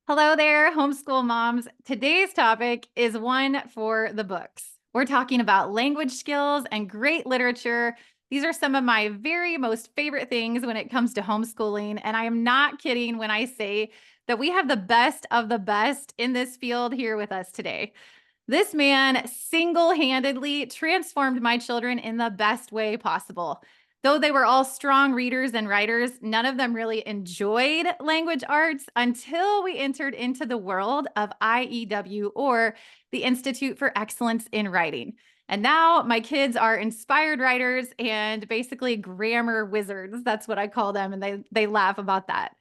Hello there, homeschool moms. Today's topic is one for the books. We're talking about language skills and great literature. These are some of my very most favorite things when it comes to homeschooling. And I am not kidding when I say that we have the best of the best in this field here with us today. This man single-handedly transformed my children in the best way possible. Though they were all strong readers and writers, none of them really enjoyed language arts until we entered into the world of IEW, or the Institute for Excellence in Writing. And now my kids are inspired writers and basically grammar wizards. That's what I call them. And they laugh about that.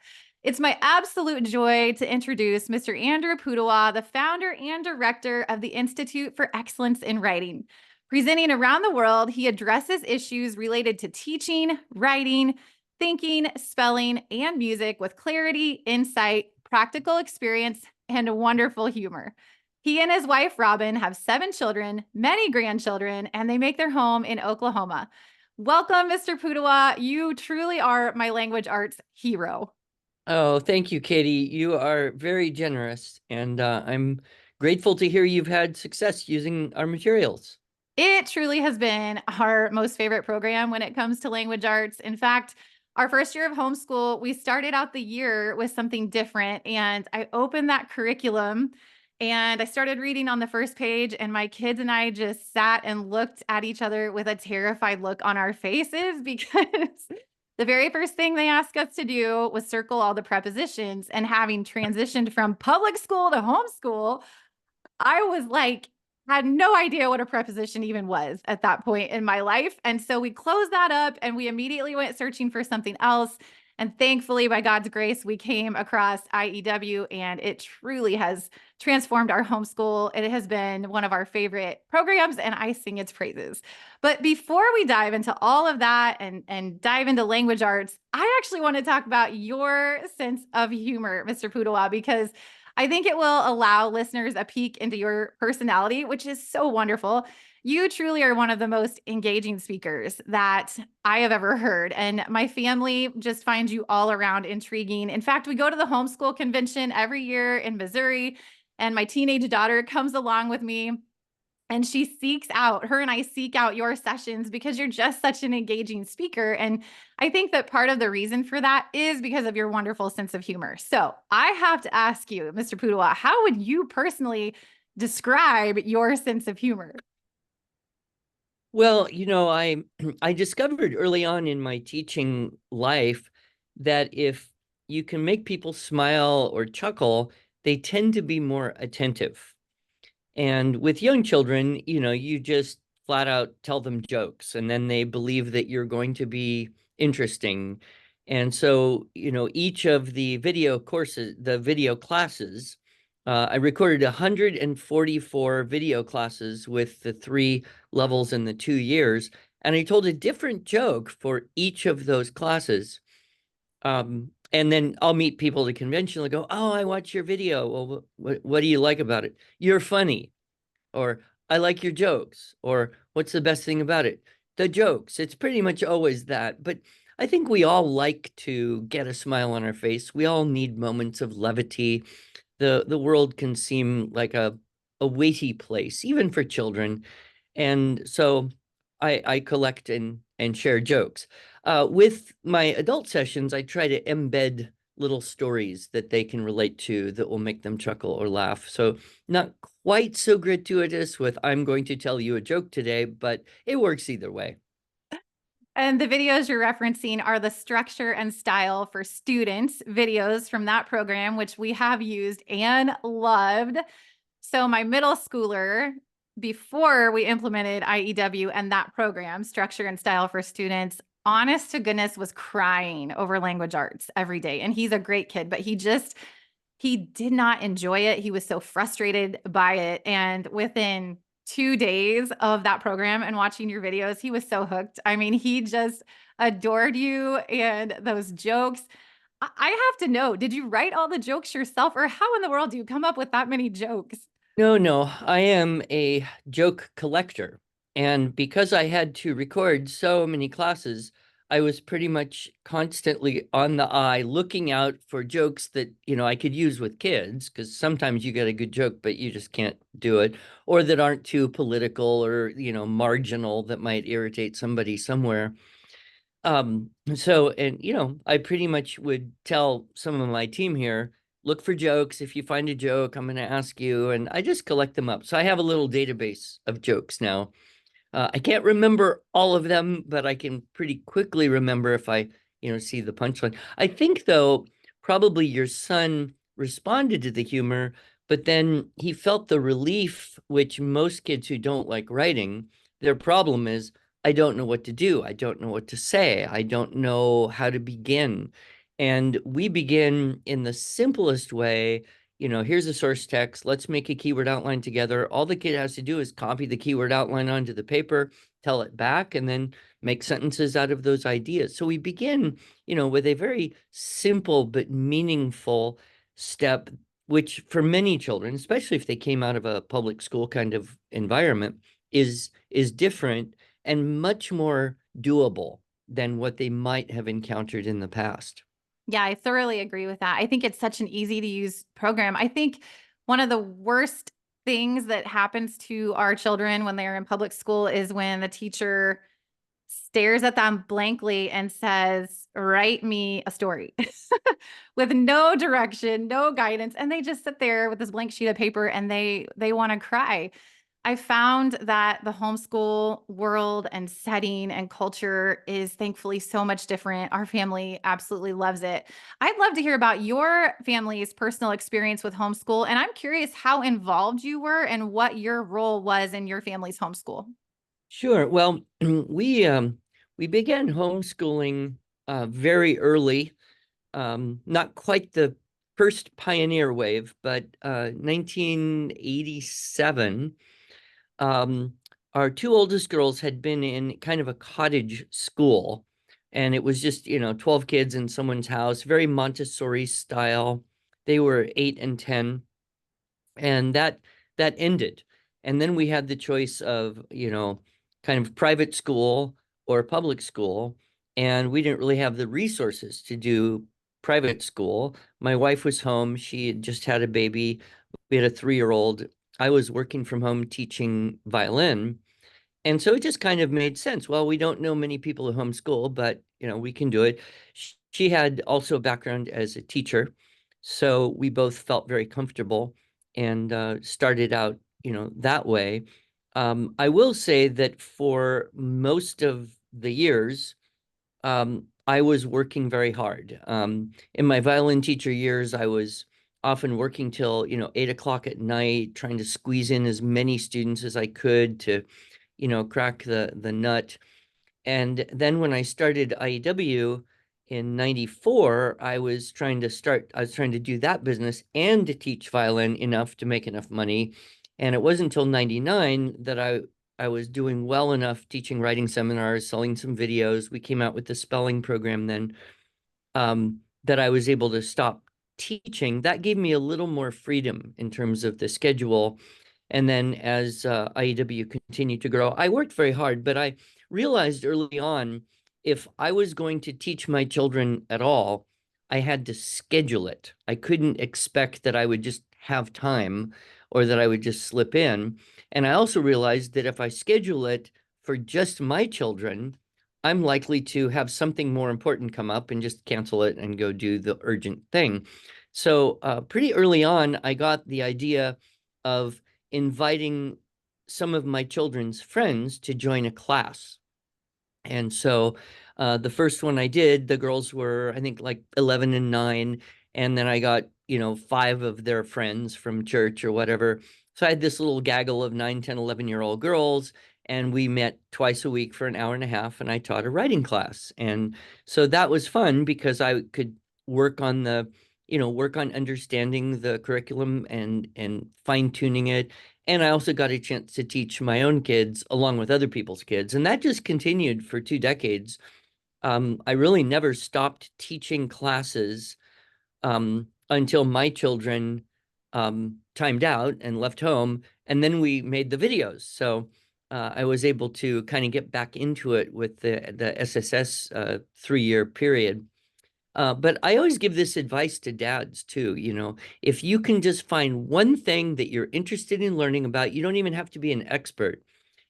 It's my absolute joy to introduce Mr. Andrew Pudewa, the founder and director of the Institute for Excellence in Writing. Presenting around the world, he addresses issues related to teaching, writing, thinking, spelling, and music with clarity, insight, practical experience, and wonderful humor. He and his wife, Robin, have 7 children, many grandchildren, and they make their home in Oklahoma. Welcome, Mr. Pudewa. You truly are my language arts hero. Oh, thank you, Katie. You are very generous, and I'm grateful to hear you've had success using our materials. It truly has been our most favorite program when it comes to language arts. In fact, our first year of homeschool, we started out the year with something different. And I opened that curriculum and I started reading on the first page, and my kids and I just sat and looked at each other with a terrified look on our faces because the very first thing they asked us to do was circle all the prepositions. And having transitioned from public school to homeschool, I was like, had no idea what a preposition even was at that point in my life. And so we closed that up and we immediately went searching for something else. And thankfully, by God's grace, we came across IEW, and it truly has transformed our homeschool. It has been one of our favorite programs, and I sing its praises. But before we dive into all of that and dive into language arts, I actually want to talk about your sense of humor, Mr. Pudewa, because I think it will allow listeners a peek into your personality, which is so wonderful. You truly are one of the most engaging speakers that I have ever heard. And my family just finds you all around intriguing. In fact, we go to the homeschool convention every year in Missouri, and my teenage daughter comes along with me. And her and I seek out your sessions because you're just such an engaging speaker. And I think that part of the reason for that is because of your wonderful sense of humor. So I have to ask you, Mr. Pudewa, how would you personally describe your sense of humor? Well, I I discovered early on in my teaching life that if you can make people smile or chuckle, they tend to be more attentive. And with young children, you just flat out tell them jokes, and then they believe that you're going to be interesting. And so, each of the video courses, the video classes, I recorded 144 video classes with the 3 levels in the 2 years, and I told a different joke for each of those classes. And then I'll meet people at a convention and go, "Oh, I watch your video. Well, what do you like about it? You're funny." Or "I like your jokes," or "What's the best thing about it?" The jokes. It's pretty much always that. But I think we all like to get a smile on our face. We all need moments of levity. The world can seem like a weighty place, even for children. And so I collect and share jokes. With my adult sessions, I try to embed little stories that they can relate to that will make them chuckle or laugh. So not quite so gratuitous with "I'm going to tell you a joke today," but it works either way. And the videos you're referencing are the structure and style for students videos from that program, which we have used and loved. So my middle schooler, before we implemented IEW and that program, structure and style for students, honest to goodness, was crying over language arts every day. And he's a great kid, but he did not enjoy it. He was so frustrated by it. And within 2 days of that program and watching your videos, he was so hooked. I mean, he just adored you and those jokes. I have to know, did you write all the jokes yourself, or how in the world do you come up with that many jokes? No, no, I am a joke collector. And because I had to record so many classes, I was pretty much constantly on the eye looking out for jokes that, I could use with kids, because sometimes you get a good joke, but you just can't do it, or that aren't too political or, marginal that might irritate somebody somewhere. And I pretty much would tell some of my team here, look for jokes. If you find a joke, I'm going to ask you, and I just collect them up. So I have a little database of jokes now. I can't remember all of them, but I can pretty quickly remember if I, see the punchline. I think, though, probably your son responded to the humor, but then he felt the relief, which most kids who don't like writing, their problem is, I don't know what to do. I don't know what to say. I don't know how to begin. And we begin in the simplest way. Here's a source text. Let's make a keyword outline together. All the kid has to do is copy the keyword outline onto the paper, tell it back, and then make sentences out of those ideas. So we begin, with a very simple but meaningful step, which for many children, especially if they came out of a public school kind of environment, is different and much more doable than what they might have encountered in the past. Yeah, I thoroughly agree with that. I think it's such an easy to use program. I think one of the worst things that happens to our children when they're in public school is when the teacher stares at them blankly and says, "Write me a story," with no direction, no guidance, and they just sit there with this blank sheet of paper and they want to cry. I found that the homeschool world and setting and culture is thankfully so much different. Our family absolutely loves it. I'd love to hear about your family's personal experience with homeschool, and I'm curious how involved you were and what your role was in your family's homeschool. Sure. Well, we began homeschooling very early, not quite the first pioneer wave, but 1987. Um, our two oldest girls had been in kind of a cottage school, and it was just, 12 kids in someone's house, very Montessori style. They were 8 and 10, and that ended. And then we had the choice of, kind of private school or public school, and we didn't really have the resources to do private school. My wife was home. She had just had a baby. We had a 3-year-old. I was working from home teaching violin. And so it just kind of made sense. Well, we don't know many people who homeschool, but we can do it. She had also a background as a teacher, so we both felt very comfortable and started out, that way. I will say that for most of the years, I was working very hard. In my violin teacher years, I was often working till, 8 o'clock at night, trying to squeeze in as many students as I could to, crack the nut. And then when I started IEW in 94, I was trying to do that business and to teach violin enough to make enough money. And it wasn't until 99 that I was doing well enough teaching writing seminars, selling some videos. We came out with the spelling program then, that I was able to stop teaching. That gave me a little more freedom in terms of the schedule. And then as IEW continued to grow, I worked very hard, but I realized early on, if I was going to teach my children at all, I had to schedule it. I couldn't expect that I would just have time or that I would just slip in. And I also realized that if I schedule it for just my children, I'm likely to have something more important come up and just cancel it and go do the urgent thing. So pretty early on, I got the idea of inviting some of my children's friends to join a class. And so the first one I did, the girls were, I think, like 11 and 9. And then I got, 5 of their friends from church or whatever. So I had this little gaggle of 9, 10, 11-year-old girls. And we met twice a week for an hour and a half, and I taught a writing class. And so that was fun because I could work on work on understanding the curriculum and fine tuning it. And I also got a chance to teach my own kids along with other people's kids. And that just continued for 2 decades. I really never stopped teaching classes until my children timed out and left home. And then we made the videos. So I was able to kind of get back into it with the SSS 3-year period. But I always give this advice to dads too. If you can just find one thing that you're interested in learning about, you don't even have to be an expert.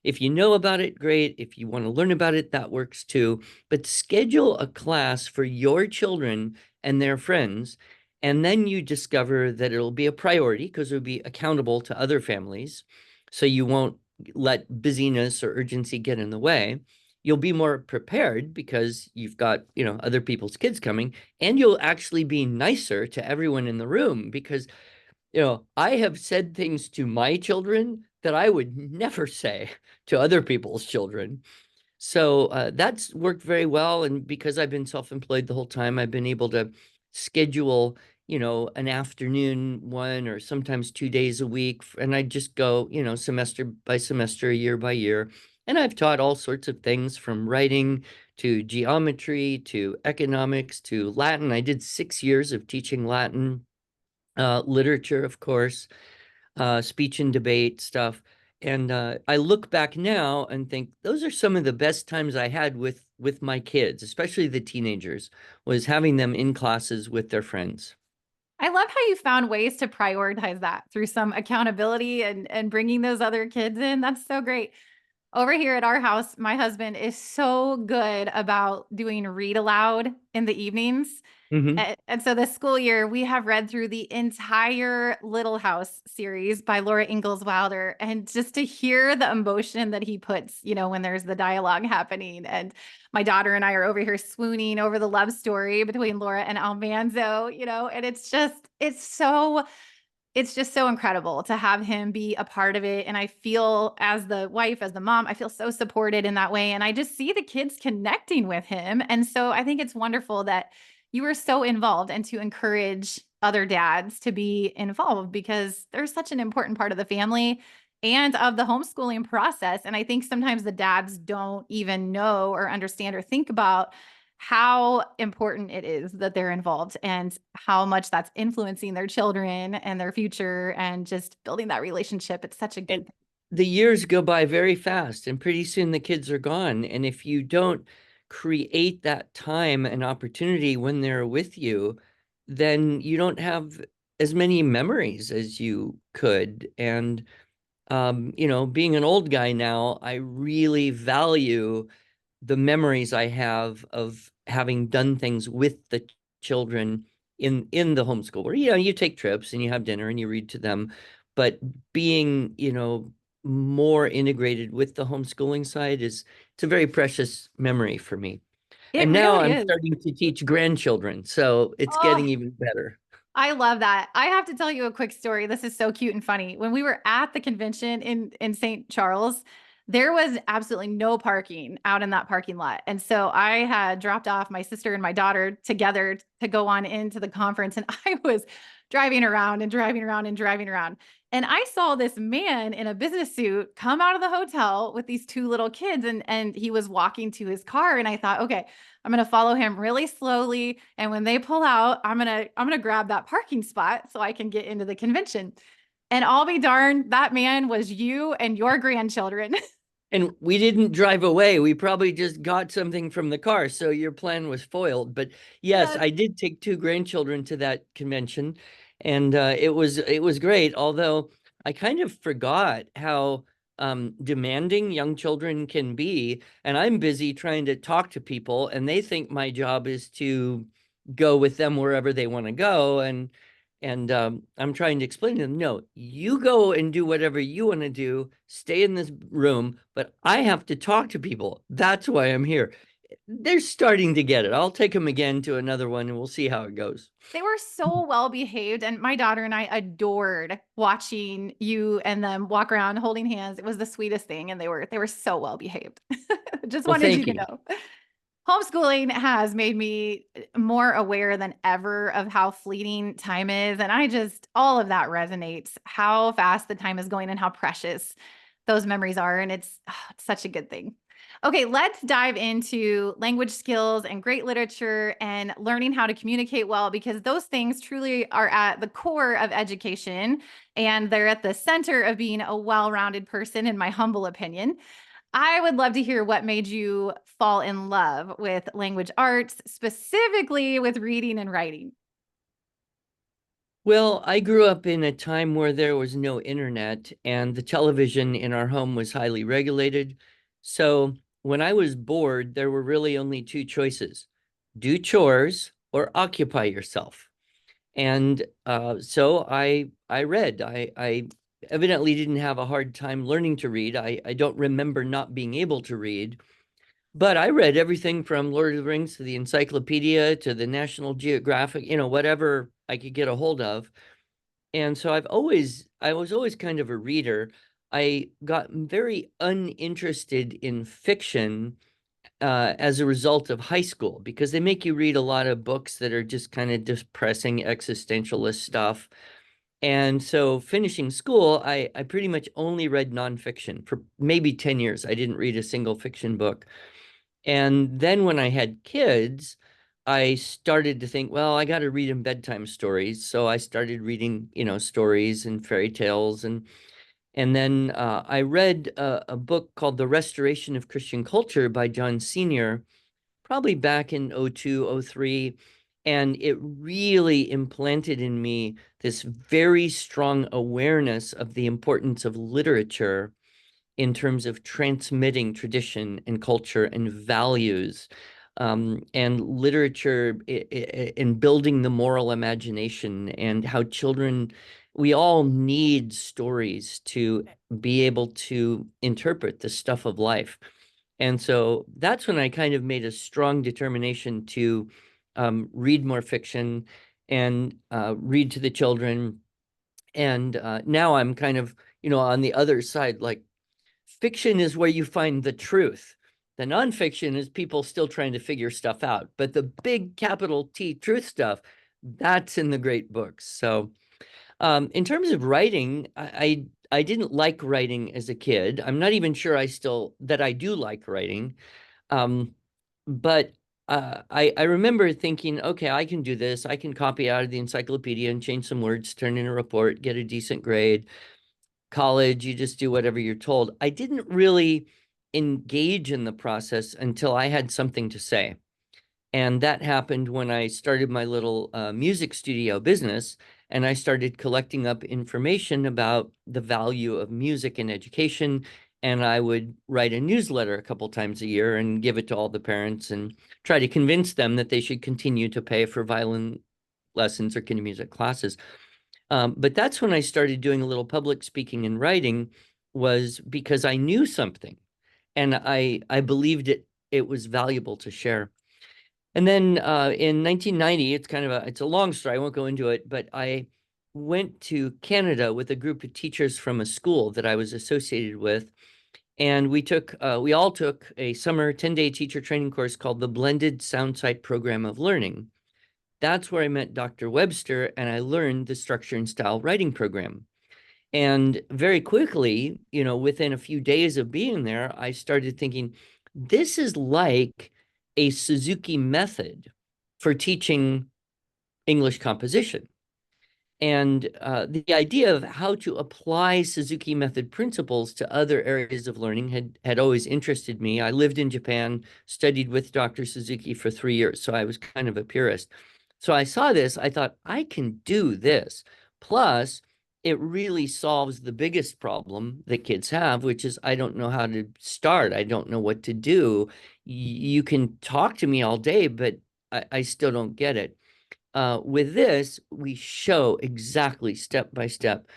If you know about it, great. If you want to learn about it, that works too. But schedule a class for your children and their friends. And then you discover that it'll be a priority because it'll be accountable to other families. So you won't let busyness or urgency get in the way. You'll be more prepared because you've got, other people's kids coming, and you'll actually be nicer to everyone in the room because, I have said things to my children that I would never say to other people's children. So that's worked very well. And because I've been self-employed the whole time, I've been able to schedule, an afternoon one or sometimes 2 days a week. And I just go, semester by semester, year by year. And I've taught all sorts of things from writing to geometry to economics to Latin. I did 6 years of teaching Latin, literature, of course, speech and debate stuff. And I look back now and think those are some of the best times I had with my kids, especially the teenagers, was having them in classes with their friends. I love how you found ways to prioritize that through some accountability and bringing those other kids in. That's so great. Over here at our house, my husband is so good about doing read aloud in the evenings. Hmm. And so this school year, we have read through the entire Little House series by Laura Ingalls Wilder. And just to hear the emotion that he puts, when there's the dialogue happening. And my daughter and I are over here swooning over the love story between Laura and Almanzo, and it's just so incredible to have him be a part of it. And I feel, as the wife, as the mom, I feel so supported in that way. And I just see the kids connecting with him. And so I think it's wonderful that you were so involved and to encourage other dads to be involved, because they're such an important part of the family and of the homeschooling process. And I think sometimes the dads don't even know or understand or think about how important it is that they're involved and how much that's influencing their children and their future and just building that relationship. It's such a good And thing. the years go by very fast, and pretty soon the kids are gone. And if you don't create that time and opportunity when they're with you, then you don't have as many memories as you could. And being an old guy now, I really value the memories I have of having done things with the children in the homeschool, where you take trips and you have dinner and you read to them, but being more integrated with the homeschooling side it's a very precious memory for me. It And now really I'm is. starting to teach grandchildren, so it's getting Oh, even better. I love that. I have to tell you a quick story. This is so cute and funny. When we were at the convention in St. Charles, there was absolutely no parking out in that parking lot. And so I had dropped off my sister and my daughter together to go on into the conference. And I was driving around and driving around and driving around. And I saw this man in a business suit come out of the hotel with these two little kids, and he was walking to his car. And I thought, okay, I'm going to follow him really slowly. And when they pull out, I'm going to grab that parking spot so I can get into the convention. And I'll be darned, that man was you and your grandchildren. And we didn't drive away. We probably just got something from the car. So your plan was foiled. But yes, Yes. I did take two grandchildren to that convention, and it was great. Although I kind of forgot how demanding young children can be, and I'm busy trying to talk to people, and they think my job is to go with them wherever they want to go, and I'm trying to explain to them, no, you go and do whatever you want to do, stay in this room, but I have to talk to people. That's why I'm here. They're starting to get it. I'll take them again to another one and we'll see how it goes. They were so well behaved. And my daughter and I adored watching you and them walk around holding hands. It was the sweetest thing. And they were so well behaved. Just Well, wanted you thank to you. know. Homeschooling has made me more aware than ever of how fleeting time is. And all of that resonates, how fast the time is going and how precious those memories are. And it's such a good thing. Okay, let's dive into language skills and great literature and learning how to communicate well, because those things truly are at the core of education and they're at the center of being a well rounded person, in my humble opinion. I would love to hear what made you fall in love with language arts, specifically with reading and writing. Well, I grew up in a time where there was no internet and the television in our home was highly regulated. So when I was bored, there were really only two choices: do chores or occupy yourself. And so I read. I evidently didn't have a hard time learning to read. I don't remember not being able to read, but I read everything from Lord of the Rings to the encyclopedia to the National Geographic, whatever I could get a hold of. And so I was always kind of a reader. I got very uninterested in fiction as a result of high school because they make you read a lot of books that are just kind of depressing existentialist stuff. And so finishing school, I pretty much only read nonfiction for maybe 10 years. I didn't read a single fiction book. And then when I had kids, I started to think, well, I got to read them bedtime stories. So I started reading, stories and fairy tales. And then I read a book called The Restoration of Christian Culture by John Senior, probably back in '02, '03. And it really implanted in me this very strong awareness of the importance of literature in terms of transmitting tradition and culture and values, and literature in building the moral imagination, and how children, we all need stories to be able to interpret the stuff of life. And so that's when I kind of made a strong determination to read more fiction and read to the children. And now I'm kind of, on the other side, like, fiction is where you find the truth. The nonfiction is people still trying to figure stuff out. But the big capital T truth stuff, that's in the great books. So in terms of writing, I didn't like writing as a kid. I'm not even sure that I do like writing. Um, but I remember thinking, okay, I can do this. I can copy out of the encyclopedia and change some words, turn in a report, get a decent grade. College, you just do whatever you're told. I didn't really engage in the process until I had something to say. And that happened when I started my little music studio business, and I started collecting up information about the value of music in education. And I would write a newsletter a couple times a year and give it to all the parents and try to convince them that they should continue to pay for violin lessons or kinder music classes. But that's when I started doing a little public speaking and writing, was because I knew something and I believed it was valuable to share. And then in 1990, it's a long story. I won't go into it, but I went to Canada with a group of teachers from a school that I was associated with. And we all took a summer 10-day teacher training course called the Blended Soundsight Program of Learning. That's where I met Dr. Webster, and I learned the structure and style writing program. And very quickly, within a few days of being there, I started thinking, this is like a Suzuki method for teaching English composition. And the idea of how to apply Suzuki method principles to other areas of learning had always interested me. I lived in Japan, studied with Dr. Suzuki for 3 years, so I was kind of a purist. So I saw this, I thought, I can do this. Plus, it really solves the biggest problem that kids have, which is I don't know how to start. I don't know what to do. You can talk to me all day, but I still don't get it. With this, we show exactly step by step,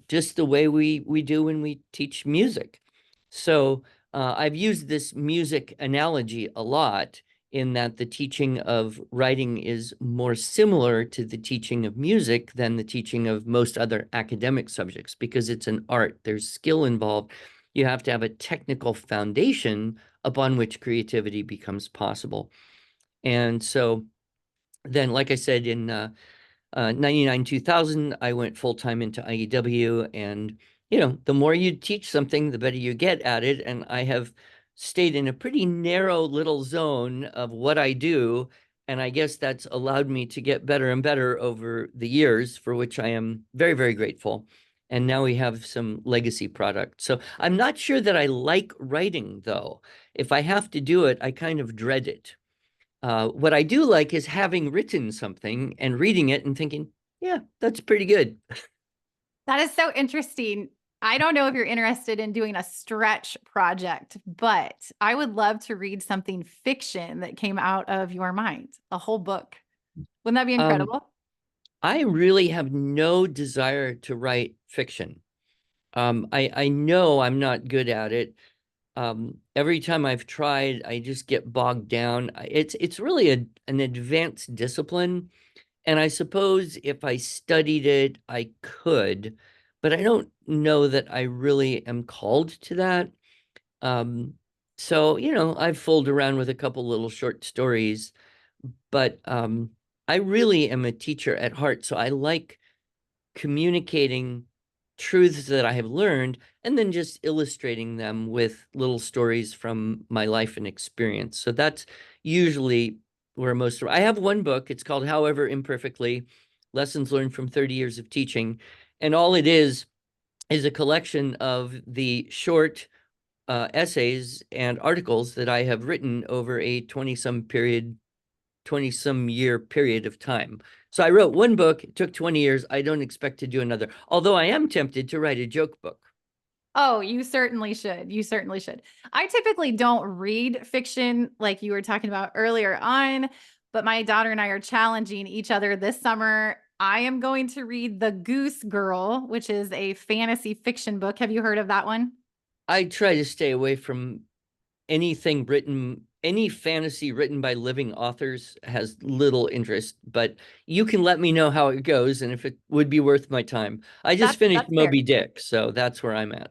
just the way we do when we teach music. So I've used this music analogy a lot, in that the teaching of writing is more similar to the teaching of music than the teaching of most other academic subjects, because it's an art. There's skill involved. You have to have a technical foundation upon which creativity becomes possible. And so then, like I said, in 99, 2000, I went full time into IEW. And, the more you teach something, the better you get at it. And I have stayed in a pretty narrow little zone of what I do. And I guess that's allowed me to get better and better over the years, for which I am very, very grateful. And now we have some legacy product. So I'm not sure that I like writing, though. If I have to do it, I kind of dread it. What I do like is having written something and reading it and thinking, yeah, that's pretty good. That is so interesting. I don't know if you're interested in doing a stretch project, but I would love to read something fiction that came out of your mind, a whole book. Wouldn't that be Um, incredible? I really have no desire to write fiction. I know I'm not good at it. Every time I've tried, I just get bogged down. It's really an advanced discipline, and I suppose if I studied it, I could, but I don't know that I really am called to that. Um, so, I've fooled around with a couple little short stories, but I really am a teacher at heart, so I like communicating truths that I have learned and then just illustrating them with little stories from my life and experience. So that's usually where most of I have one book. It's called However Imperfectly: Lessons Learned from 30 Years of Teaching. And all it is a collection of the short essays and articles that I have written over a 20 some year period of time. So I wrote one book, it took 20 years. I don't expect to do another, although I am tempted to write a joke book. Oh, you certainly should. You certainly should. I typically don't read fiction like you were talking about earlier on, but my daughter and I are challenging each other this summer. I am going to read The Goose Girl, which is a fantasy fiction book. Have you heard of that one? I try to stay away from anything written, any fantasy written by living authors has little interest, but you can let me know how it goes and if it would be worth my time. I just finished That's fair. Moby Dick, so that's where I'm at.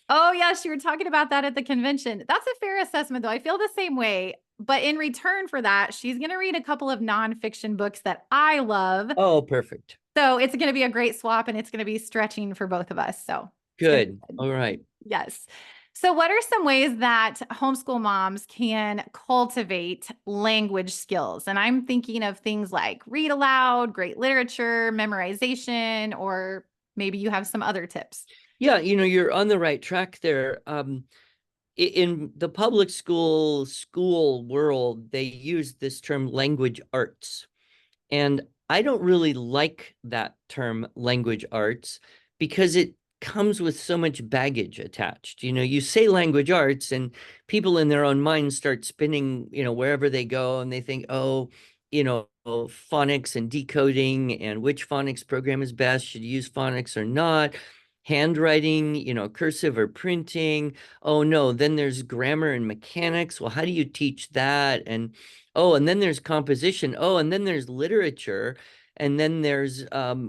Oh, yes, you were talking about that at the convention. That's a fair assessment, though. I feel the same way. But in return for that, she's going to read a couple of nonfiction books that I love. Oh, perfect. So it's going to be a great swap and it's going to be stretching for both of us. So it's going to be Good. good. All right. Yes. So, what are some ways that homeschool moms can cultivate language skills? And I'm thinking of things like read aloud, great literature, memorization, or maybe you have some other tips. Yeah, you're on the right track there. In the public school world, they use this term language arts. And I don't really like that term language arts because it comes with so much baggage attached. You say language arts and people in their own minds start spinning, wherever they go and they think, oh, phonics and decoding and which phonics program is best, should you use phonics or not? Handwriting, cursive or printing. Oh no, then there's grammar and mechanics. Well, how do you teach that? And oh, and then there's composition. Oh, and then there's literature, and then there's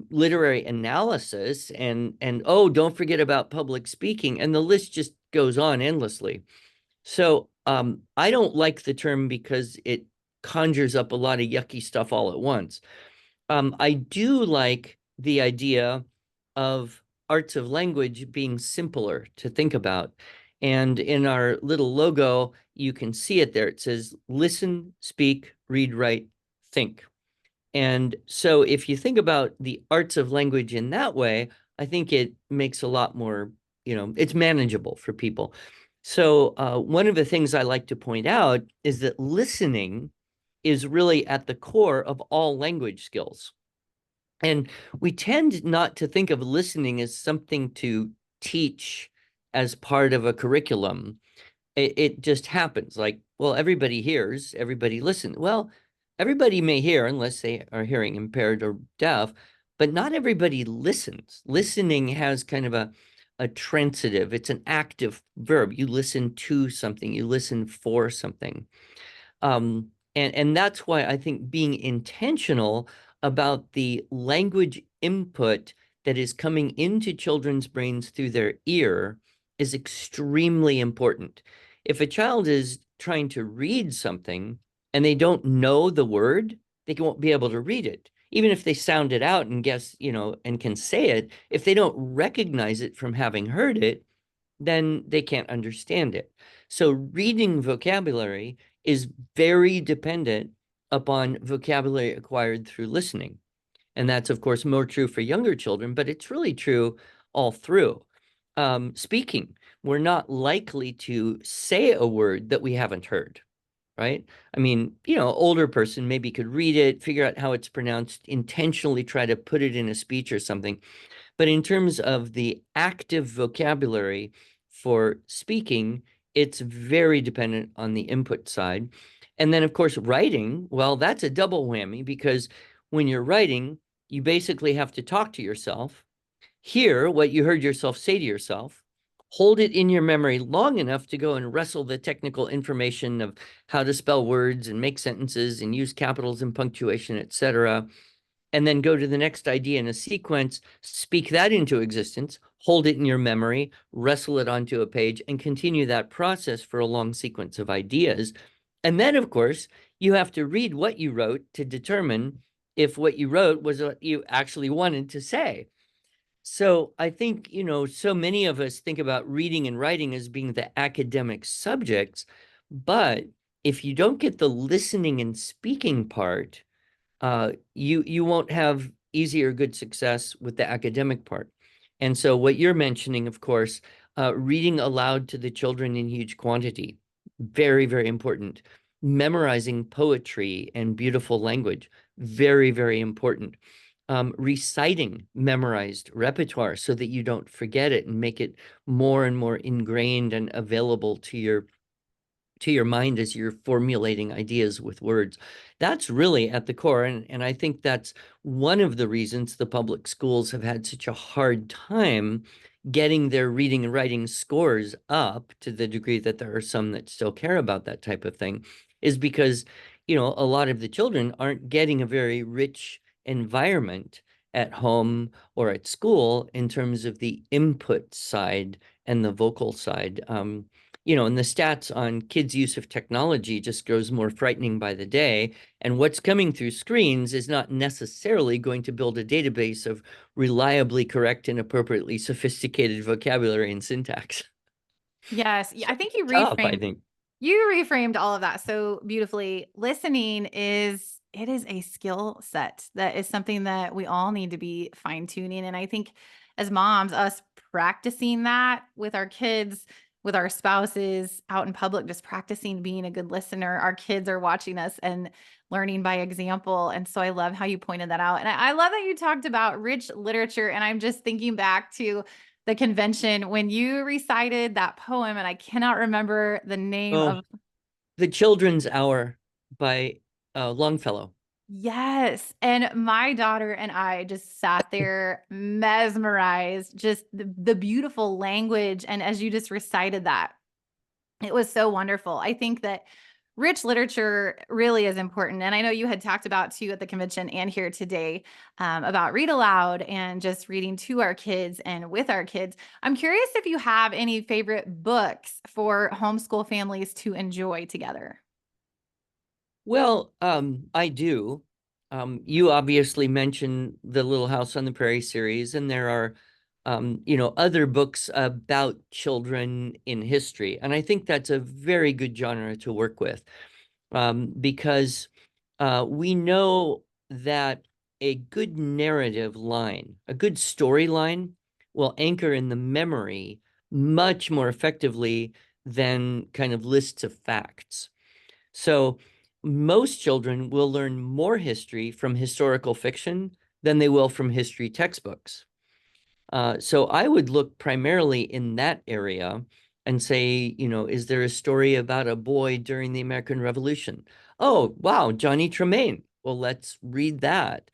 literary analysis, and oh, don't forget about public speaking, and the list just goes on endlessly. So I don't like the term because it conjures up a lot of yucky stuff all at once. I do like the idea of arts of language being simpler to think about. And in our little logo, you can see it there. It says listen, speak, read, write, think. And so if you think about the arts of language in that way, I think it makes a lot more, it's manageable for people. So one of the things I like to point out is that listening is really at the core of all language skills. And we tend not to think of listening as something to teach as part of a curriculum. It just happens like, well, everybody hears, everybody listens. Well, everybody may hear unless they are hearing impaired or deaf, but not everybody listens. Listening has kind of a transitive, it's an active verb. You listen to something, you listen for something. And that's why I think being intentional about the language input that is coming into children's brains through their ear is extremely important. If a child is trying to read something and they don't know the word, they won't be able to read it. Even if they sound it out and guess, and can say it, if they don't recognize it from having heard it, then they can't understand it. So reading vocabulary is very dependent upon vocabulary acquired through listening. And that's, of course, more true for younger children, but it's really true all through. Speaking, we're not likely to say a word that we haven't heard, right? I mean, older person maybe could read it, figure out how it's pronounced, intentionally try to put it in a speech or something. But in terms of the active vocabulary for speaking, it's very dependent on the input side. And then, of course, writing, well, that's a double whammy because when you're writing, you basically have to talk to yourself, hear what you heard yourself say to yourself, hold it in your memory long enough to go and wrestle the technical information of how to spell words and make sentences and use capitals and punctuation, etc., and then go to the next idea in a sequence, speak that into existence, hold it in your memory, wrestle it onto a page, and continue that process for a long sequence of ideas. And then, of course, you have to read what you wrote to determine if what you wrote was what you actually wanted to say. So I think, so many of us think about reading and writing as being the academic subjects, but if you don't get the listening and speaking part, you won't have easy or good success with the academic part. And so what you're mentioning, of course, reading aloud to the children in huge quantity, very, very important. Memorizing poetry and beautiful language, very, very important. Reciting memorized repertoire so that you don't forget it and make it more and more ingrained and available to your mind as you're formulating ideas with words. That's really at the core. And I think that's one of the reasons the public schools have had such a hard time getting their reading and writing scores up to the degree that there are some that still care about that type of thing, is because, a lot of the children aren't getting a very rich environment at home or at school in terms of the input side and the vocal side. And the stats on kids' use of technology just grows more frightening by the day. And what's coming through screens is not necessarily going to build a database of reliably correct and appropriately sophisticated vocabulary and syntax. Yes. Yeah, I think you Tough, I reframed think. you reframed all of that so beautifully. Listening is a skill set that is something that we all need to be fine tuning. And I think as moms, us practicing that with our kids, with our spouses out in public, just practicing being a good listener. Our kids are watching us and learning by example. And so I love how you pointed that out. And I love that you talked about rich literature. And I'm just thinking back to the convention when you recited that poem, and I cannot remember the name Oh, of. The Children's Hour by Longfellow. Yes. And my daughter and I just sat there mesmerized, just the beautiful language. And as you just recited that, it was so wonderful. I think that rich literature really is important. And I know you had talked about too at the convention and here today about read aloud and just reading to our kids and with our kids. I'm curious if you have any favorite books for homeschool families to enjoy together. Well, I do. You obviously mentioned the Little House on the Prairie series, and there are, other books about children in history. And I think that's a very good genre to work with, because we know that a good narrative line, a good storyline, will anchor in the memory much more effectively than kind of lists of facts. So most children will learn more history from historical fiction than they will from history textbooks. So I would look primarily in that area and say, is there a story about a boy during the American Revolution? Oh, wow, Johnny Tremaine. Well, let's read that.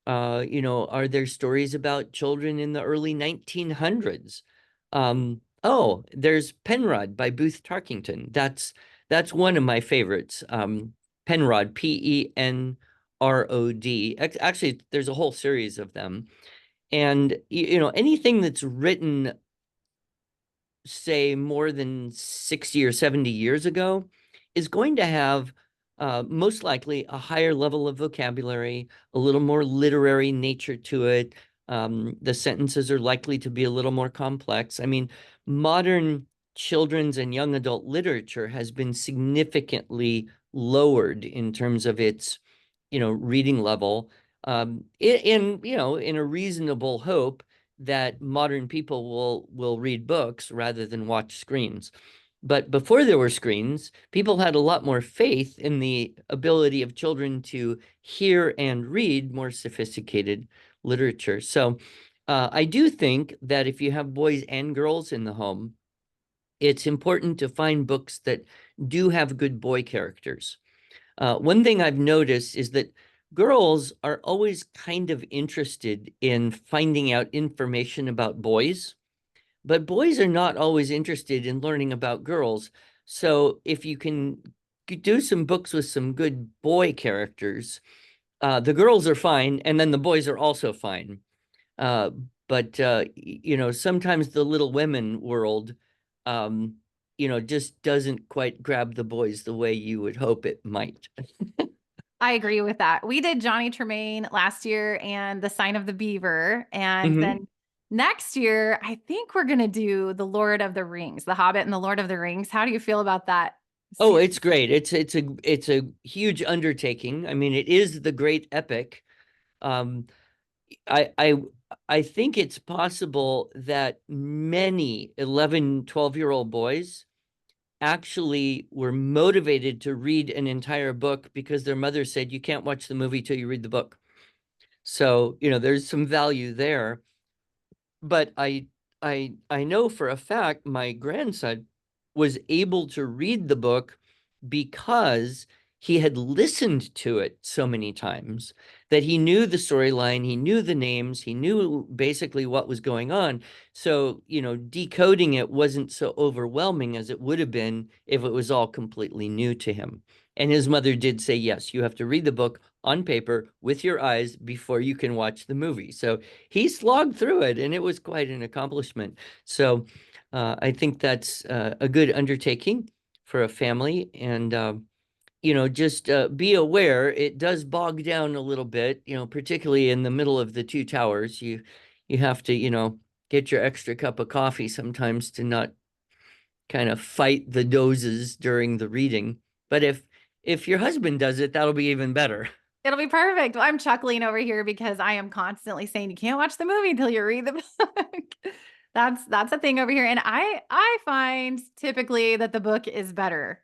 Are there stories about children in the early 1900s? Oh, there's Penrod by Booth Tarkington. That's one of my favorites. Penrod, Penrod. Actually, there's a whole series of them. And anything that's written, say, more than 60 or 70 years ago is going to have most likely a higher level of vocabulary, a little more literary nature to it. The sentences are likely to be a little more complex. I mean, modern children's and young adult literature has been significantly lowered in terms of its, reading level, in a reasonable hope that modern people will read books rather than watch screens. But before there were screens, people had a lot more faith in the ability of children to hear and read more sophisticated literature. So I do think that if you have boys and girls in the home, it's important to find books that do have good boy characters. One thing I've noticed is that girls are always kind of interested in finding out information about boys, but boys are not always interested in learning about girls. So if you can do some books with some good boy characters, the girls are fine, and then the boys are also fine. Uh, but sometimes the Little Women world, um, just doesn't quite grab the boys the way you would hope it might. I agree with that. We did Johnny Tremaine last year and The Sign of the Beaver. And Mhm. then next year, I think we're going to do The Lord of the Rings, The Hobbit and The Lord of the Rings. How do you feel about that Oh, series? it's great. It's a huge undertaking. I mean, it is the great epic. Um, I I I think it's possible that many 11, 12-year-old boys actually were motivated to read an entire book because their mother said you can't watch the movie till you read the book. So, there's some value there. But I know for a fact my grandson was able to read the book because he had listened to it so many times that he knew the storyline, he knew the names, he knew basically what was going on. So, decoding it wasn't so overwhelming as it would have been if it was all completely new to him. And his mother did say, yes, you have to read the book on paper with your eyes before you can watch the movie. So he slogged through it, and it was quite an accomplishment. So I think that's a good undertaking for a family. And, just be aware it does bog down a little bit, particularly in the middle of the two towers. You have to, get your extra cup of coffee sometimes to not kind of fight the dozes during the reading. But if your husband does it, that'll be even better. It'll be perfect. Well, I'm chuckling over here because I am constantly saying you can't watch the movie until you read the book. That's a thing over here. And I find typically that the book is better.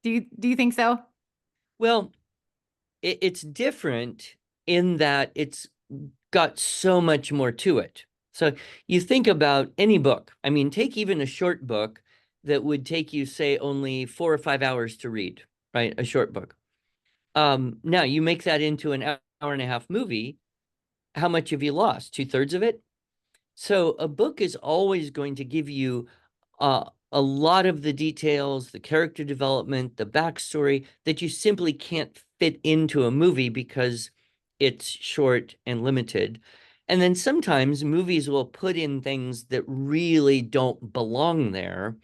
Do you think so? Well, it's different in that it's got so much more to it. So you think about any book. I mean, take even a short book that would take you, say, only 4 or 5 hours to read, right? A short book. Now you make that into an hour and a half movie. How much have you lost? Two-thirds of it? So a book is always going to give you a lot of the details, the character development, the backstory that you simply can't fit into a movie because it's short and limited. And then sometimes movies will put in things that really don't belong there,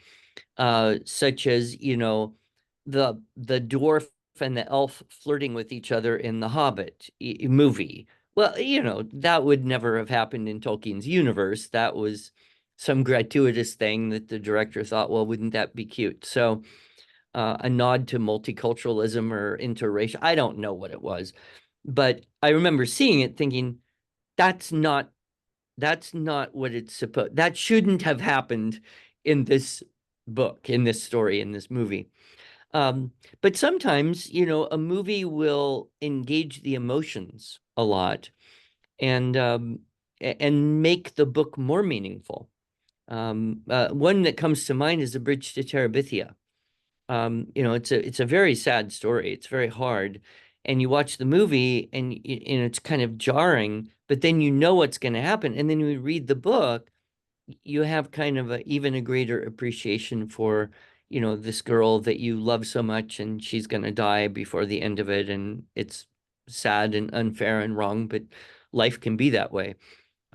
such as, the dwarf and the elf flirting with each other in the Hobbit movie. Well, that would never have happened in Tolkien's universe. That was some gratuitous thing that the director thought, well, wouldn't that be cute? So, a nod to multiculturalism or interracial. I don't know what it was, but I remember seeing it thinking, that's not that's not what it's supposed. That shouldn't have happened in this book, in this story, in this movie. But sometimes, a movie will engage the emotions a lot and and make the book more meaningful. One that comes to mind is The Bridge to Terabithia. It's a very sad story. It's very hard, and you watch the movie, and it's kind of jarring. But then you know what's going to happen, and then you read the book, you have kind of even a greater appreciation for, this girl that you love so much, and she's going to die before the end of it, and it's sad and unfair and wrong, but life can be that way.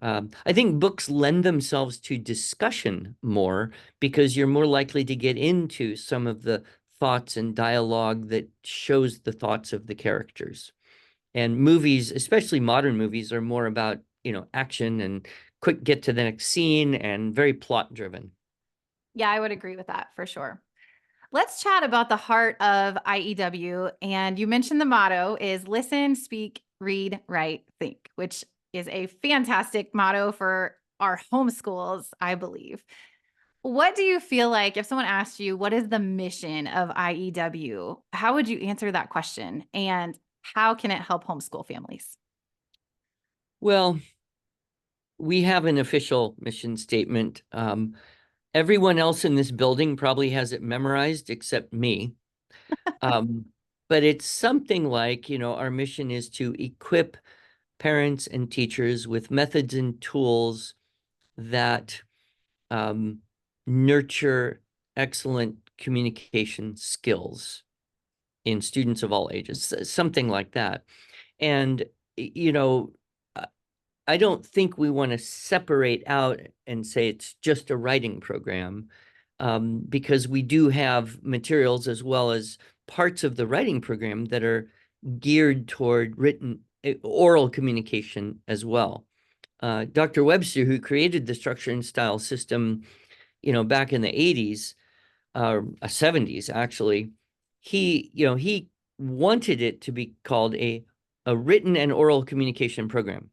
I think books lend themselves to discussion more because you're more likely to get into some of the thoughts and dialogue that shows the thoughts of the characters. And movies, especially modern movies, are more about action and quick get to the next scene and very plot driven. Yeah, I would agree with that for sure. Let's chat about the heart of IEW. And you mentioned the motto is listen, speak, read, write, think, which is a fantastic motto for our homeschools, I believe. What do you feel like if someone asked you, what is the mission of IEW? How would you answer that question? And how can it help homeschool families? Well, we have an official mission statement. Everyone else in this building probably has it memorized except me. Um, but it's something like, our mission is to equip parents and teachers with methods and tools that um, nurture excellent communication skills in students of all ages, something like that. And, uh, I don't think we want to separate out and say it's just a writing program, because we do have materials as well as parts of the writing program that are geared toward oral communication as well. Dr. Webster, who created the structure and style system, back in the 80s, 70s actually, he wanted it to be called a written and oral communication program.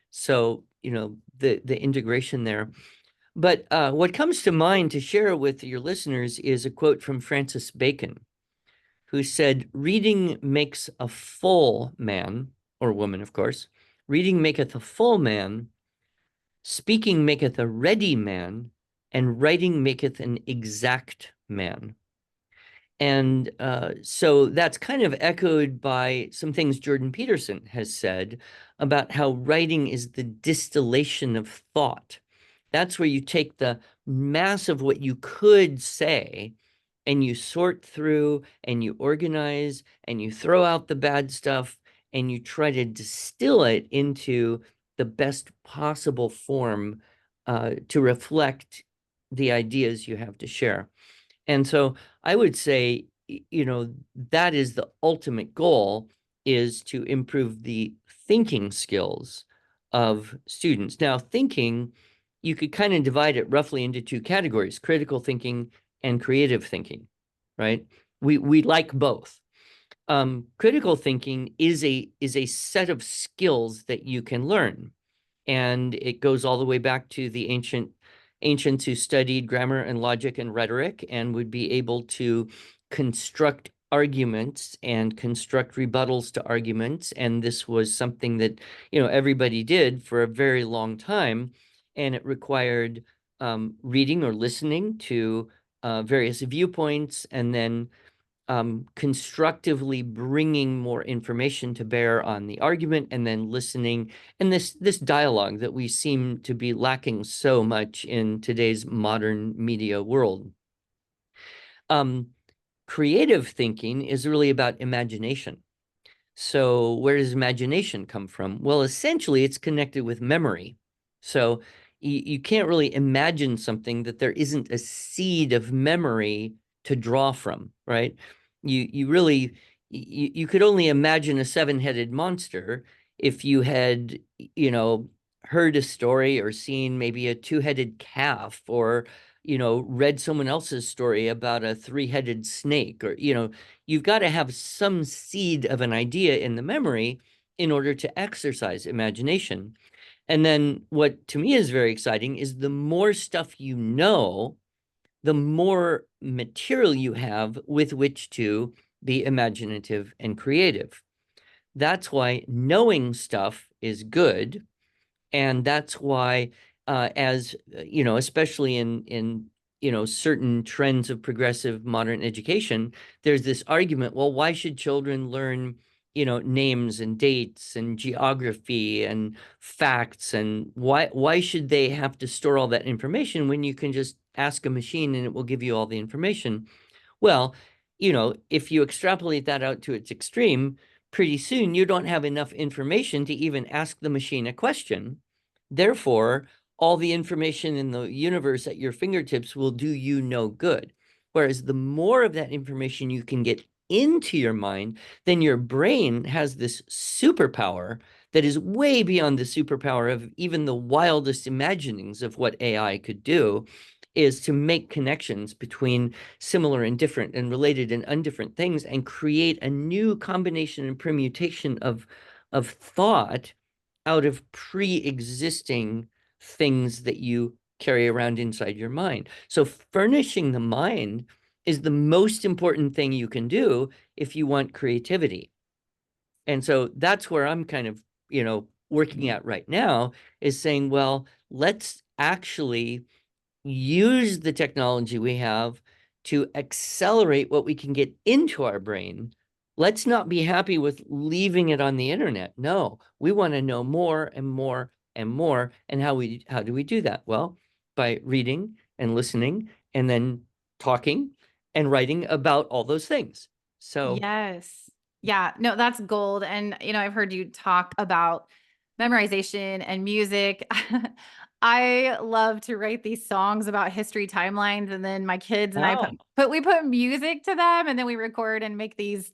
So, the integration there. But what comes to mind to share with your listeners is a quote from Francis Bacon, who said, "Reading makes a full man," or woman, of course. "Reading maketh a full man, speaking maketh a ready man, and writing maketh an exact man." And so that's kind of echoed by some things Jordan Peterson has said about how writing is the distillation of thought. That's where you take the mass of what you could say and you sort through and you organize and you throw out the bad stuff and you try to distill it into the best possible form to reflect the ideas you have to share. And so I would say, that is the ultimate goal, is to improve the thinking skills of students. Now, thinking, you could kind of divide it roughly into two categories: critical thinking and creative thinking, right? We like both. Critical thinking is a set of skills that you can learn, and it goes all the way back to the ancients who studied grammar and logic and rhetoric and would be able to construct arguments and construct rebuttals to arguments. And this was something that, everybody did for a very long time. And it required reading or listening to various viewpoints, and then constructively bringing more information to bear on the argument, and then listening, and this dialogue that we seem to be lacking so much in today's modern media world. Creative thinking is really about imagination. So where does imagination come from? Well, essentially, it's connected with memory. So you can't really imagine something that there isn't a seed of memory to draw from, right? You really, you could only imagine a seven-headed monster if you had, heard a story or seen maybe a two-headed calf, or, read someone else's story about a three-headed snake, or, you've got to have some seed of an idea in the memory in order to exercise imagination. And then what to me is very exciting is the more stuff you know, the more material you have with which to be imaginative and creative. That's why knowing stuff is good. And that's why, as especially in certain trends of progressive modern education, there's this argument, well, why should children learn names and dates and geography and facts, and why should they have to store all that information when you can just ask a machine and it will give you all the information? Well, if you extrapolate that out to its extreme, pretty soon you don't have enough information to even ask the machine a question. Therefore, all the information in the universe at your fingertips will do you no good. Whereas the more of that information you can get into your mind, then your brain has this superpower that is way beyond the superpower of even the wildest imaginings of what AI could do, is to make connections between similar and different and related and undifferent things and create a new combination and permutation of thought out of pre-existing things that you carry around inside your mind. So furnishing the mind is the most important thing you can do if you want creativity. And so that's where I'm kind of, working at right now, is saying, well, let's actually use the technology we have to accelerate what we can get into our brain. Let's not be happy with leaving it on the internet. No, we want to know more and more and more. And how do we do that? Well, by reading and listening and then talking and writing about all those things. So, Yes. Yeah, no, that's gold. And, I've heard you talk about memorization and music. I love to write these songs about history timelines, and then my kids and I wow. we put music to them, and then we record and make these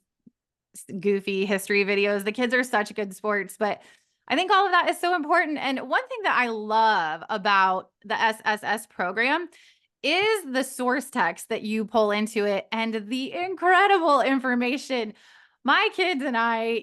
goofy history videos. The kids are such good sports, but I think all of that is so important. And one thing that I love about the SSS program is the source text that you pull into it and the incredible information. My kids and I,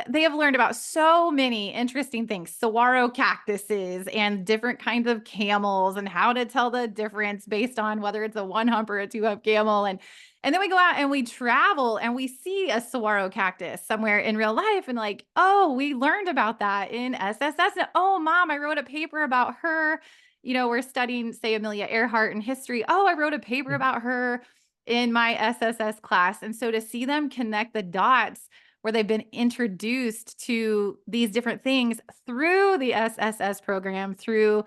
they have learned about so many interesting things, saguaro cactuses and different kinds of camels and how to tell the difference based on whether it's a one hump or a two hump camel. And then we go out and we travel and we see a saguaro cactus somewhere in real life and like, oh, we learned about that in SSS. Oh, mom, I wrote a paper about her. We're studying, say, Amelia Earhart in history. Oh, I wrote a paper about her in my SSS class. And so to see them connect the dots where they've been introduced to these different things through the SSS program, through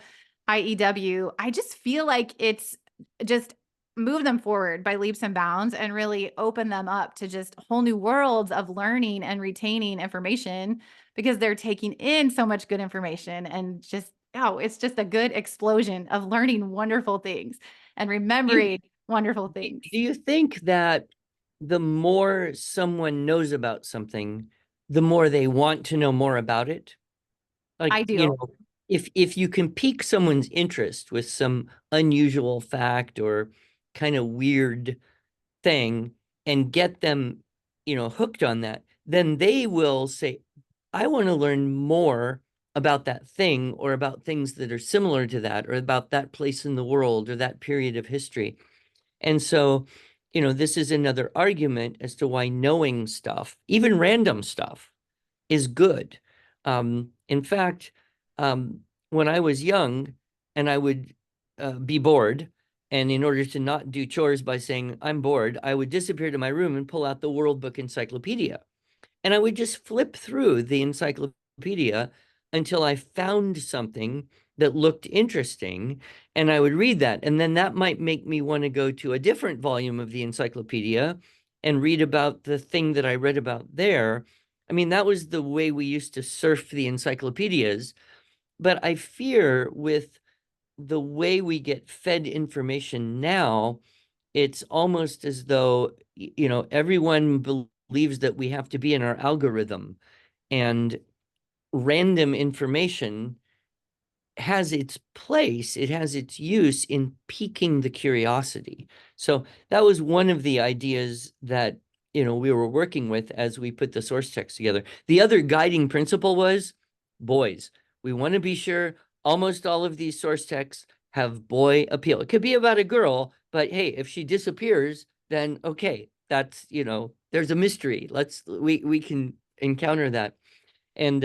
IEW, I just feel like it's just move them forward by leaps and bounds and really open them up to just whole new worlds of learning and retaining information because they're taking in so much good information and just, oh, it's just a good explosion of learning wonderful things and You, remembering wonderful do things. you think that the more someone knows about something, the more they want to know more about it? Like, I do. if you can pique someone's interest with some unusual fact or kind of weird thing and get them, hooked on that, then they will say, I want to learn more about that thing or about things that are similar to that or about that place in the world or that period of history. And so, this is another argument as to why knowing stuff, even random stuff, is good. In fact, um, when I was young and I would be bored, and in order to not do chores by saying, I'm bored, I would disappear to my room and pull out the World Book Encyclopedia. And I would just flip through the encyclopedia until I found something that looked interesting. And I would read that. And then that might make me want to go to a different volume of the encyclopedia and read about the thing that I read about there. I mean, that was the way we used to surf the encyclopedias. But I fear with the way we get fed information now, it's almost as though, everyone believes that we have to be in our algorithm, and random information has its place, it has its use in piquing the curiosity. So that was one of the ideas that, we were working with as we put the source text together. The other guiding principle was, boys, we want to be sure almost all of these source texts have boy appeal. It could be about a girl, but hey, if she disappears, then okay, that's, there's a mystery. We can encounter that. And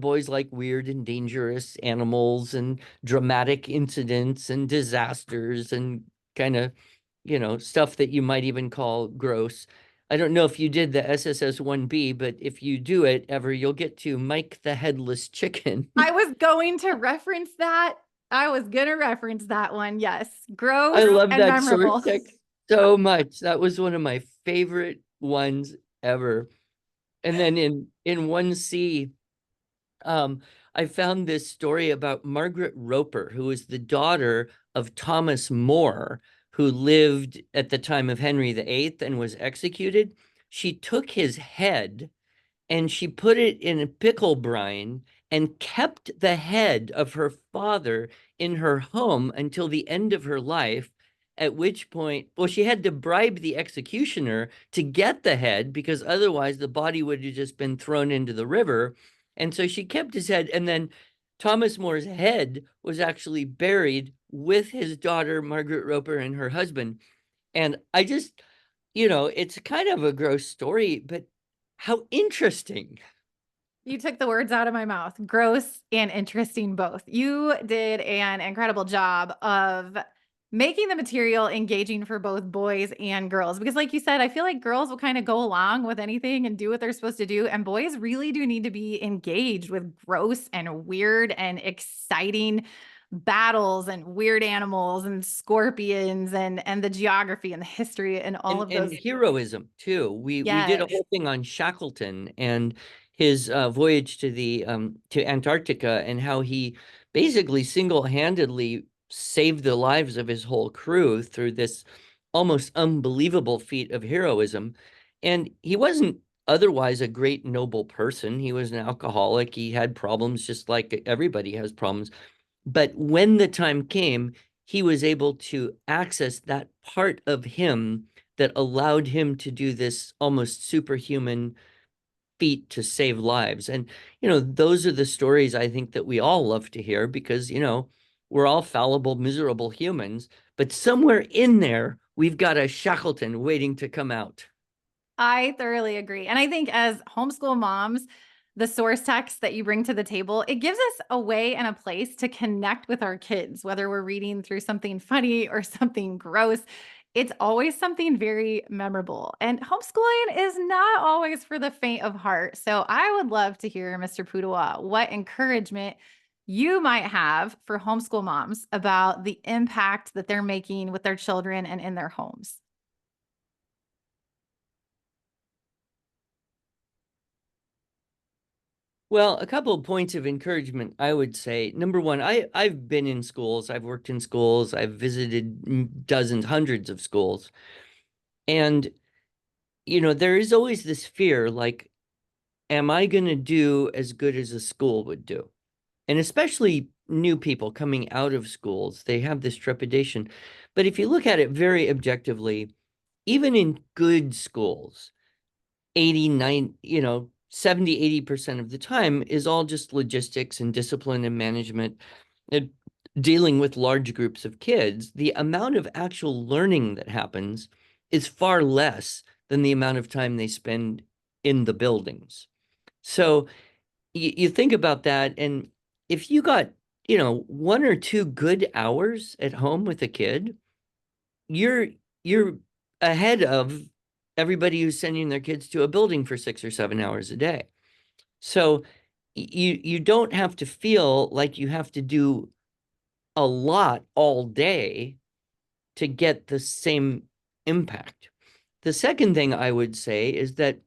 boys like weird and dangerous animals and dramatic incidents and disasters and kind of, stuff that you might even call gross. I don't know if you did the SSS 1B, but if you do it ever, you'll get to Mike the Headless Chicken. I was going to reference that. I was going to reference that one. Yes. I Gross love and that source memorable. text so much. That was one of my favorite ones ever. And then in 1C, um, I found this story about Margaret Roper, who was the daughter of Thomas More, who lived at the time of Henry VIII and was executed. She took his head and she put it in a pickle brine and kept the head of her father in her home until the end of her life. At which point, well, she had to bribe the executioner to get the head because otherwise the body would have just been thrown into the river. And so she kept his head. And then Thomas More's head was actually buried with his daughter, Margaret Roper, and her husband. And I just, it's kind of a gross story, but how interesting. You took the words out of my mouth. Gross and interesting both. You did an incredible job of making the material engaging for both boys and girls. Because, like you said, I feel like girls will kind of go along with anything and do what they're supposed to do. And boys really do need to be engaged with gross and weird and exciting battles and weird animals and scorpions and the geography and the history and all of And those. heroism too. We did a Yes. whole thing on Shackleton and his voyage to the to Antarctica and how he basically single-handedly saved the lives of his whole crew through this almost unbelievable feat of heroism. And he wasn't otherwise a great noble person. He was an alcoholic. He had problems just like everybody has problems. But when the time came, he was able to access that part of him that allowed him to do this almost superhuman feat to save lives. And, those are the stories I think that we all love to hear because, we're all fallible, miserable humans. But somewhere in there, we've got a Shackleton waiting to come out. I thoroughly agree. And I think as homeschool moms, the source text that you bring to the table, it gives us a way and a place to connect with our kids, whether we're reading through something funny or something gross. It's always something very memorable. And homeschooling is not always for the faint of heart. So I would love to hear, Mr. Pudewa, what encouragement you might have for homeschool moms about the impact that they're making with their children and in their homes. Well, a couple of points of encouragement, I would say. Number one, I've been in schools, I've worked in schools, I've visited dozens, hundreds of schools. And, there is always this fear, like, am I going to do as good as a school would do? And especially new people coming out of schools, they have this trepidation. But if you look at it very objectively, even in good schools, 89, 70, 80% of the time is all just logistics and discipline and management and dealing with large groups of kids. The amount of actual learning that happens is far less than the amount of time they spend in the buildings. So you think about that, and if you got, 1 or 2 good hours at home with a kid, you're ahead of everybody who's sending their kids to a building for 6 or 7 hours a day. So you don't have to feel like you have to do a lot all day to get the same impact. The second thing I would say is that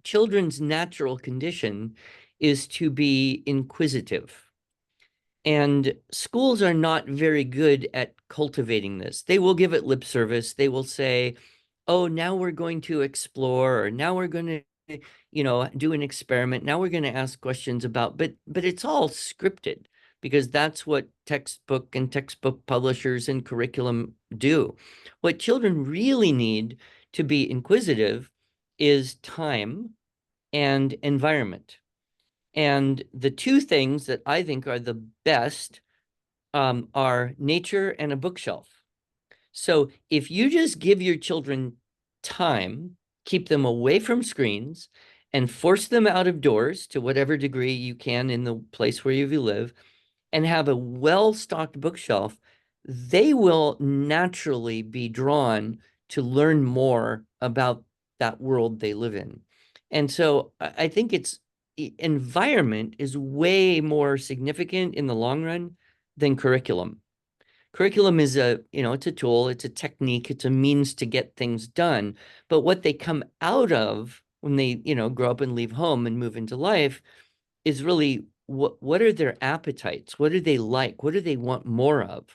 children's natural condition is to be inquisitive. And schools are not very good at cultivating this. They will give it lip service. They will say, oh, now we're going to explore, or now we're going to, do an experiment. Now we're going to ask questions about, but it's all scripted because that's what textbook and textbook publishers and curriculum do. What children really need to be inquisitive is time and environment. And the two things that I think are the best are nature and a bookshelf. So if you just give your children time, keep them away from screens, and force them out of doors to whatever degree you can in the place where you live, and have a well-stocked bookshelf, they will naturally be drawn to learn more about that world they live in. And so I think environment is way more significant in the long run than curriculum. Curriculum is it's a tool, it's a technique, it's a means to get things done. But what they come out of when they, grow up and leave home and move into life is really what are their appetites? What do they like? What do they want more of?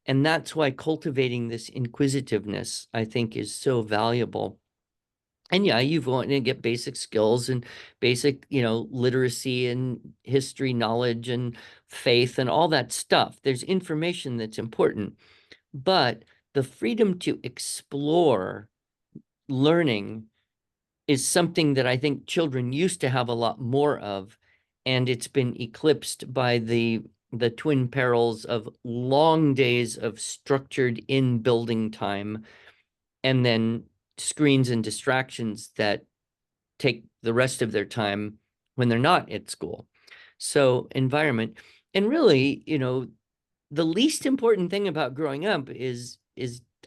And that's why cultivating this inquisitiveness, I think, is so valuable. And yeah, you want to get basic skills and basic, literacy and history knowledge and faith and all that stuff. There's information that's important, but the freedom to explore learning is something that I think children used to have a lot more of, and it's been eclipsed by the twin perils of long days of structured in building time and then screens and distractions that take the rest of their time when they're not at school. So environment, and really, the least important thing about growing up is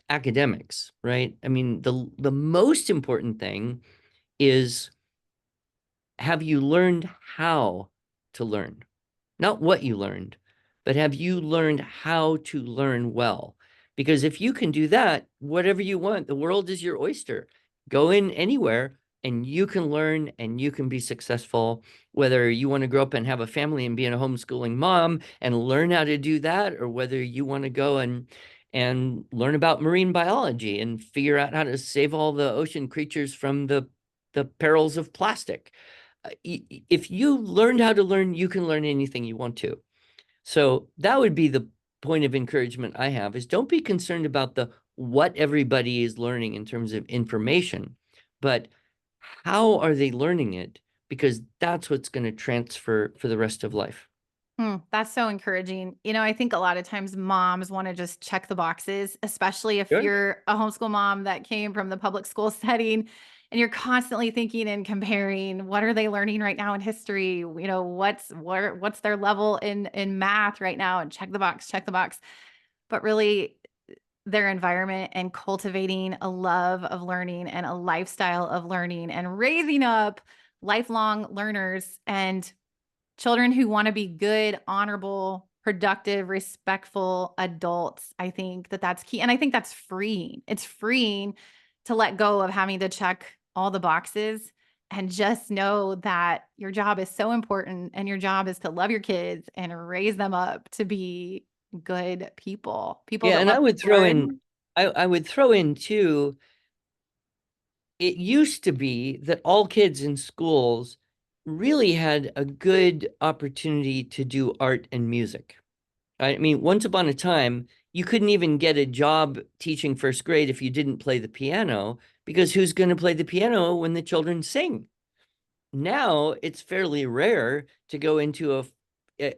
academics, right? I mean, the most important thing is, have you learned how to learn? Not what you learned, but have you learned how to learn well? Because if you can do that, whatever you want, the world is your oyster. Go in anywhere and you can learn and you can be successful, whether you want to grow up and have a family and being a homeschooling mom and learn how to do that, or whether you want to go and learn about marine biology and figure out how to save all the ocean creatures from the perils of plastic. If you learned how to learn, you can learn anything you want to. So that would be the point of encouragement I have, is don't be concerned about the what everybody is learning in terms of information, but how are they learning it? Because that's what's going to transfer for the rest of life. That's so encouraging. I think a lot of times moms want to just check the boxes, especially if Sure. you're a homeschool mom that came from the public school setting and you're constantly thinking and comparing what are they learning right now in history? What's their level in math right now, and check the box. But really their environment and cultivating a love of learning and a lifestyle of learning and raising up lifelong learners and children who want to be good, honorable, productive, respectful adults. I think that that's key. And I think that's freeing. It's freeing to let go of having to check all the boxes and just know that your job is so important and your job is to love your kids and raise them up to be good people Yeah, that and love to learn. I would throw in too, it used to be that all kids in schools really had a good opportunity to do art and music. I mean, once upon a time, you couldn't even get a job teaching first grade if you didn't play the piano, because who's going to play the piano when the children sing? Now it's fairly rare to go into a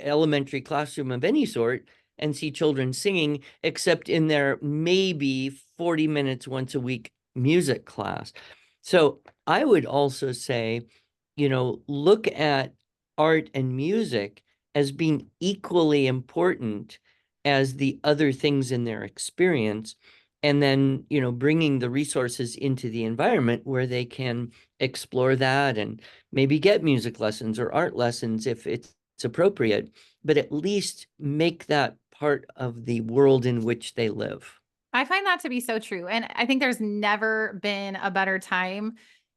elementary classroom of any sort and see children singing, except in their maybe 40 minutes once a week music class. So I would also say, look at art and music as being equally important as the other things in their experience. And then, bringing the resources into the environment where they can explore that and maybe get music lessons or art lessons if it's appropriate, but at least make that part of the world in which they live. I find that to be so true. And I think there's never been a better time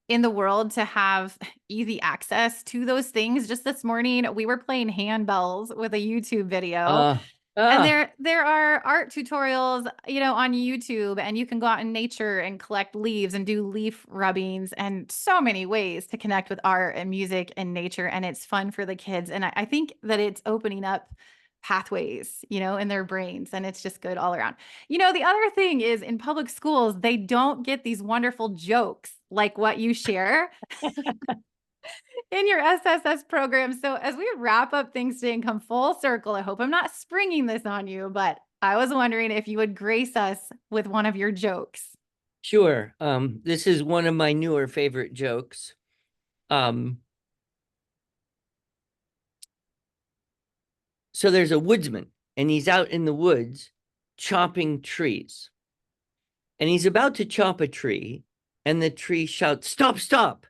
in the world to have easy access to those things. Just this morning, we were playing handbells with a YouTube video. Uh, And ah, there are art tutorials, on YouTube, and you can go out in nature and collect leaves and do leaf rubbings and so many ways to connect with art and music and nature. And it's fun for the kids. And I think that it's opening up pathways, in their brains. And it's just good all around. The other thing is in public schools, they don't get these wonderful jokes like what you share in your SSS program. So as we wrap up things today and come full circle, I hope I'm not springing this on you, but I was wondering if you would grace us with one of your jokes. sure. This is one of my newer favorite jokes. Um, so there's a woodsman and he's out in the woods chopping trees. And he's about to chop a tree, and the tree shouts, "Stop, stop!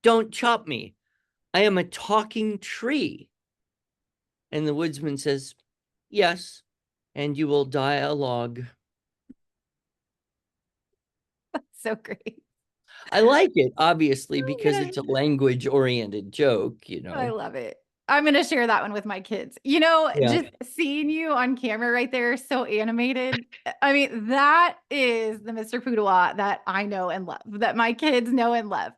Don't chop me. I am a talking tree." And the woodsman says, "Yes, and you will die a log." So great. I like it, obviously, I'm because gonna, it's a language oriented joke, I love it. I'm going to share that one with my kids. Yeah. Just seeing you on camera right there, so animated. I mean, that is the Mr. Pudewa that I know and love, that my kids know and love.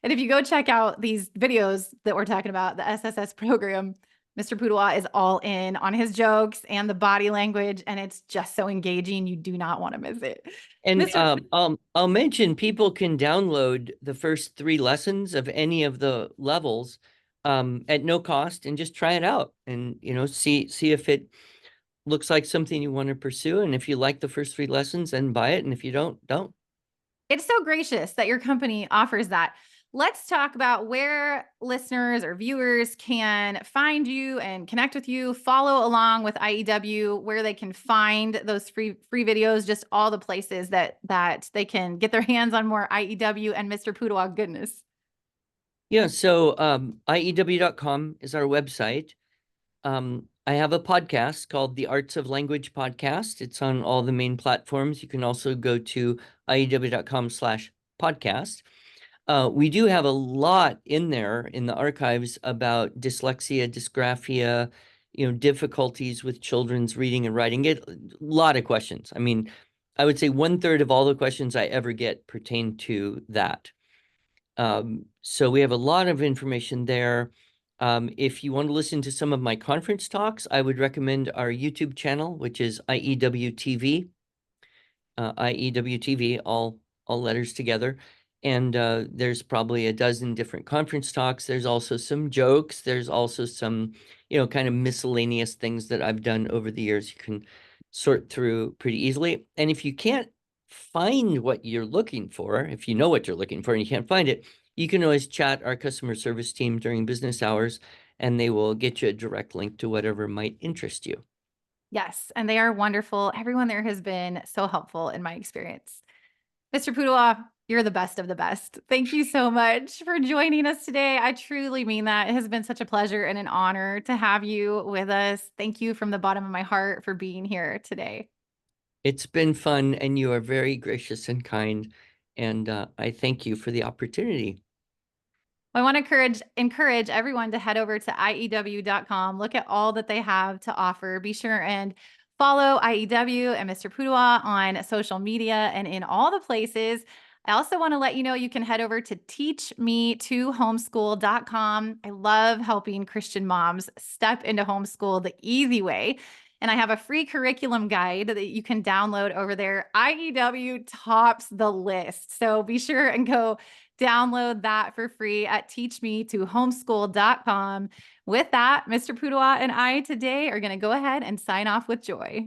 And if you go check out these videos that we're talking about, the SSS program, Mr. Pudewa is all in on his jokes and the body language, and it's just so engaging. You do not want to miss it. And Mr. I'll mention people can download the first 3 lessons of any of the levels at no cost and just try it out and see if it looks like something you want to pursue. And if you like the first 3 lessons, then buy it. And if you don't. It's so gracious that your company offers that. Let's talk about where listeners or viewers can find you and connect with you, follow along with IEW, where they can find those free videos, just all the places that they can get their hands on more IEW and Mr. Pudewa goodness. Yeah, so IEW.com is our website. I have a podcast called the Arts of Language Podcast. It's on all the main platforms. You can also go to IEW.com/podcast. We do have a lot in there in the archives about dyslexia, dysgraphia, difficulties with children's reading and writing. Get a lot of questions. I mean, I would say 1/3 of all the questions I ever get pertain to that. So we have a lot of information there. If you want to listen to some of my conference talks, I would recommend our YouTube channel, which is IEW TV. IEW TV, all letters together. And there's probably a dozen different conference talks. There's also some jokes. There's also some, kind of miscellaneous things that I've done over the years. You can sort through pretty easily. And if you can't find what you're looking for, if you know what you're looking for and you can't find it, you can always chat our customer service team during business hours, and they will get you a direct link to whatever might interest you. Yes, and they are wonderful. Everyone there has been so helpful in my experience. Mr. Pudewa, you're the best of the best. Thank you so much for joining us today. I truly mean that. It has been such a pleasure and an honor to have you with us. Thank you from the bottom of my heart for being here today. It's been fun, and you are very gracious and kind, and I thank you for the opportunity. I want to encourage everyone to head over to IEW.com, look at all that they have to offer. Be sure and follow IEW and Mr. Pudewa on social media and in all the places. I also want to let you know you can head over to teachme2homeschool.com. I love helping Christian moms step into homeschool the easy way. And I have a free curriculum guide that you can download over there. IEW tops the list. So be sure and go download that for free at teachme2homeschool.com. With that, Mr. Pudewa and I today are going to go ahead and sign off with joy.